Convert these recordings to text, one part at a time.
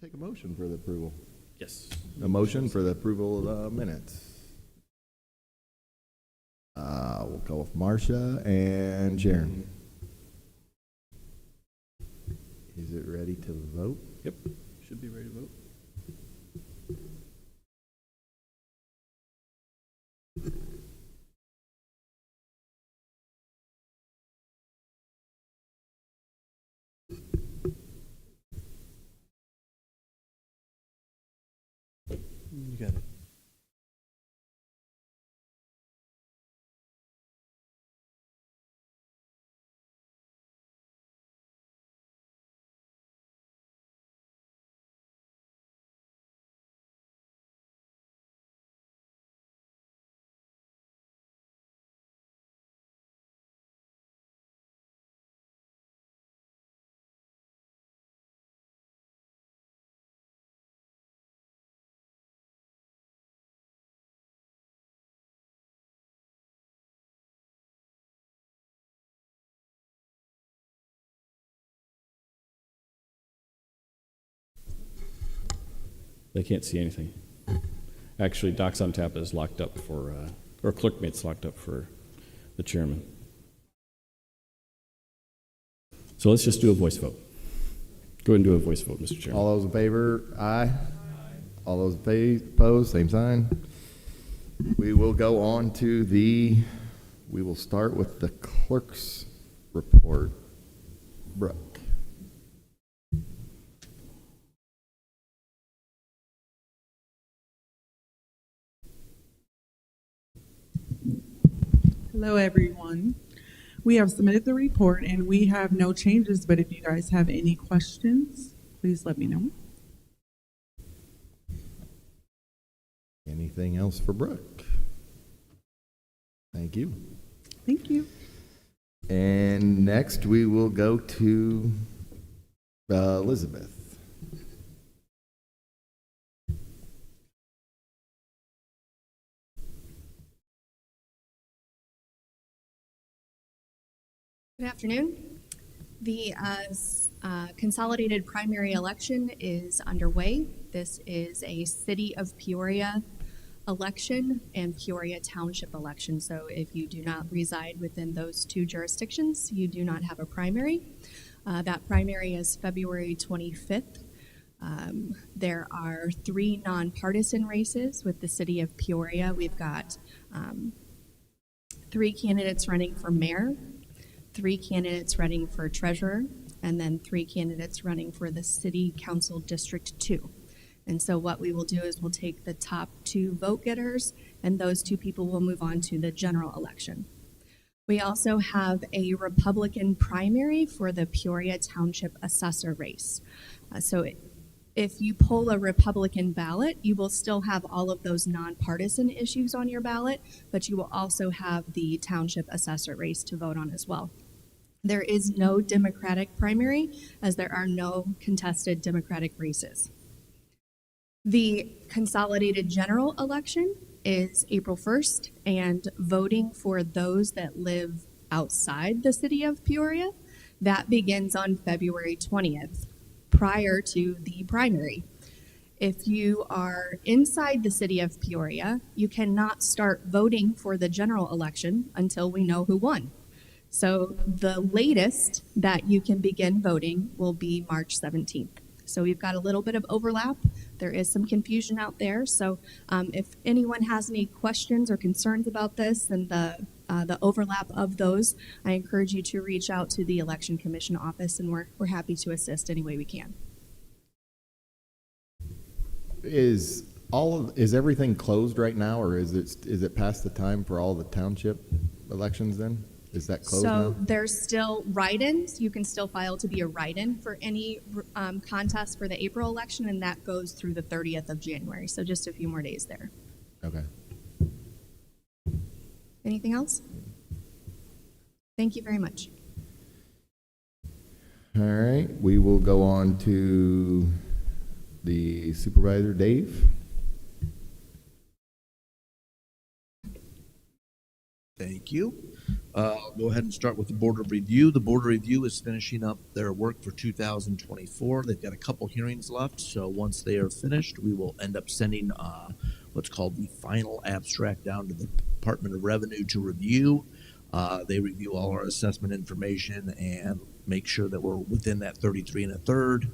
Take a motion for the approval. Yes. A motion for the approval of the minutes. We'll go with Marcia and Sharon. Is it ready to vote? Yep. Should be ready to vote. You got it. They can't see anything. Actually, Docs on Tap is locked up for, or ClerkMate's locked up for the chairman. So let's just do a voice vote. Go ahead and do a voice vote, Mr. Chairman. All those in favor, aye. All those opposed, same sign. We will go on to we will start with the clerk's report. Brooke. Hello, everyone. We have submitted the report and we have no changes, but if you guys have any questions, please let me know. Anything else for Brooke? Thank you. Thank you. And next we will go to Elizabeth. Good afternoon. The consolidated primary election is underway. This is a City of Peoria election and Peoria Township election. So if you do not reside within those two jurisdictions, you do not have a primary. That primary is February 25th. There are 3 nonpartisan races with the City of Peoria. We've got 3 candidates running for mayor, 3 candidates running for treasurer, and then 3 candidates running for the City Council District 2. And so what we will do is we'll take the top 2 vote getters, and those 2 people will move on to the general election. We also have a Republican primary for the Peoria Township Assessor race. So if you pull a Republican ballot, you will still have all of those nonpartisan issues on your ballot, but you will also have the Township Assessor race to vote on as well. There is no Democratic primary, as there are no contested Democratic races. The consolidated general election is April 1st, and voting for those that live outside the City of Peoria, that begins on February 20th, prior to the primary. If you are inside the City of Peoria, you cannot start voting for the general election until we know who won. So the latest that you can begin voting will be March 17th. So we've got a little bit of overlap. There is some confusion out there. So if anyone has any questions or concerns about this and the overlap of those, I encourage you to reach out to the Election Commission office, and we're happy to assist any way we can. Is everything closed right now, or is it past the time for all the township elections then? Is that closed now? So there's still write-ins. You can still file to be a write-in for any contest for the April election, and that goes through the 30th of January. So just a few more days there. Okay. Anything else? Thank you very much. All right. We will go on to the supervisor, Dave. Thank you. Go ahead and start with the Board of Review. The Board of Review is finishing up their work for 2024. They've got a couple hearings left, so once they are finished, we will end up sending what's called the final abstract down to the Department of Revenue to review. They review all our assessment information and make sure that we're within that 33 and a third.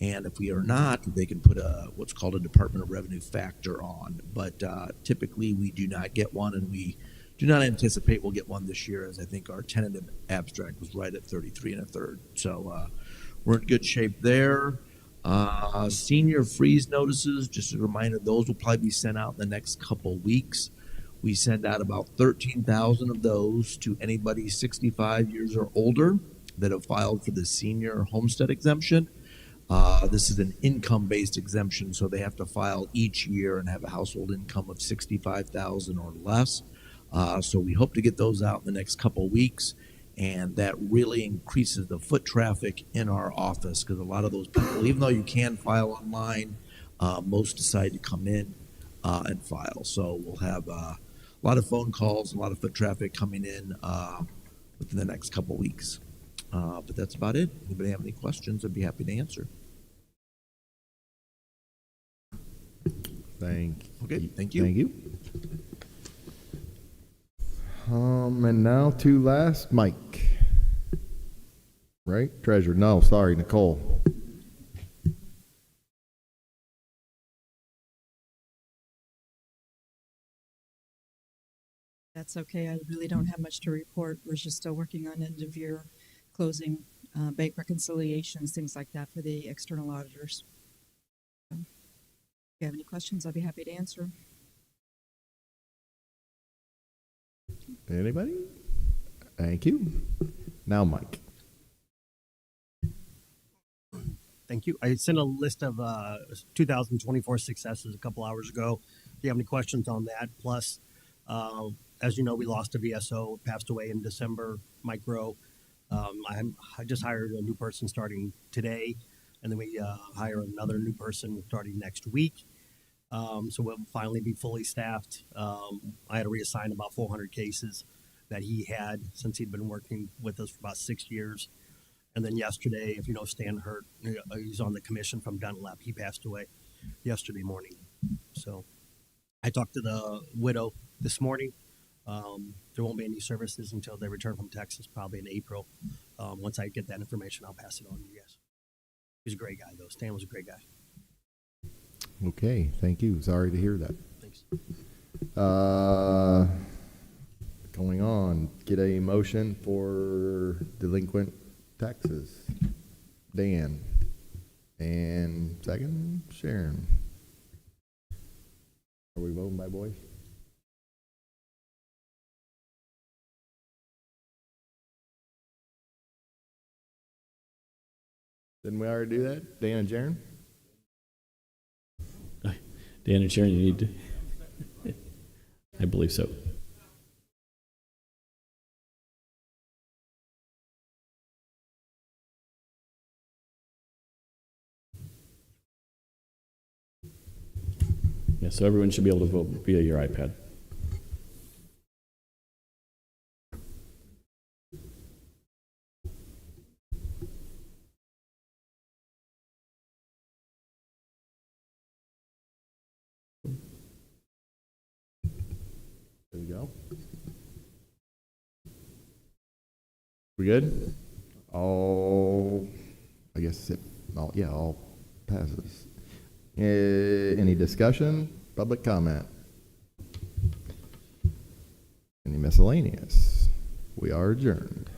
And if we are not, they can put what's called a Department of Revenue factor on. But typically, we do not get one, and we do not anticipate we'll get one this year, as I think our tentative abstract was right at 33 and a third. So we're in good shape there. Senior freeze notices, just a reminder, those will probably be sent out in the next couple weeks. We send out about 13,000 of those to anybody 65 years or older that have filed for the senior homestead exemption. This is an income-based exemption, so they have to file each year and have a household income of 65,000 or less. So we hope to get those out in the next couple weeks, and that really increases the foot traffic in our office, because a lot of those people, even though you can file online, most decide to come in and file. So we'll have a lot of phone calls, a lot of foot traffic coming in within the next couple weeks. But that's about it. Anybody have any questions, I'd be happy to answer. Thank Okay, thank you. Thank you. And now to last, Mike. Right? Treasurer. No, sorry, Nicole. That's okay. I really don't have much to report. We're just still working on end of year closing, bank reconciliations, things like that for the external auditors. So, if you have any questions, I'll be happy to answer. Anybody? Thank you. Now, Mike. Thank you. I sent a list of 2024 successes a couple hours ago. If you have any questions on that, plus, as you know, we lost a VSO, passed away in December, Mike Rowe. I just hired a new person starting today, and then we hire another new person starting next week. So we'll finally be fully staffed. I had to reassign about 400 cases that he had since he'd been working with us for about 6 years. And then yesterday, if you know Stan Hurt, he's on the commission from Dunlap. He passed away yesterday morning. So I talked to the widow this morning. There won't be any services until they return from Texas, probably in April. Once I get that information, I'll pass it on to you guys. He's a great guy, though. Stan was a great guy. Okay, thank you. Sorry to hear that. Thanks. Going on, get a motion for delinquent taxes. Dan. And second, Sharon. Are we voting by voice? Didn't we already do that? Dan and Sharon? Dan and Sharon, you need to. I believe so. Yeah, so everyone should be able to vote via your iPad. There we go. We good? All, I guess it, all passes. Any discussion? Public comment? Any miscellaneous? We are adjourned.